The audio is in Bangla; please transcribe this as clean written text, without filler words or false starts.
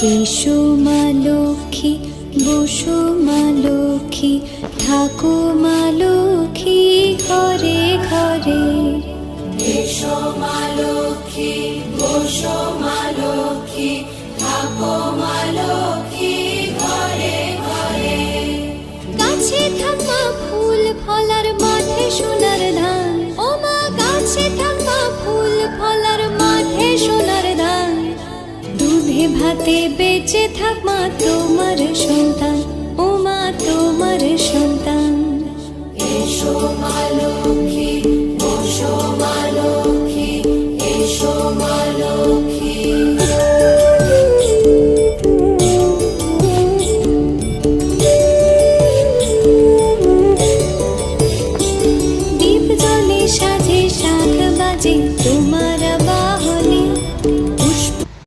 এসো মা লক্ষ্মী, বসো মা লক্ষ্মী, থাকো মা লক্ষ্মী ঘরে ঘরে। এসো মা লক্ষ্মী, বসো মা লক্ষ্মী, থাকো মা লক্ষ্মী ঘরে ঘরে। গাছে থাকা ফুল ফলার মাঠে সোনার ধান, ও মা গাছে থাকা ফুল ফলার মাঠে সোনার ধান। দুধে ভাতে বেঁচে থাক মা তোমার সন্তান, ও মা তোমার সন্তান। এসো মা লক্ষ্মী, বসো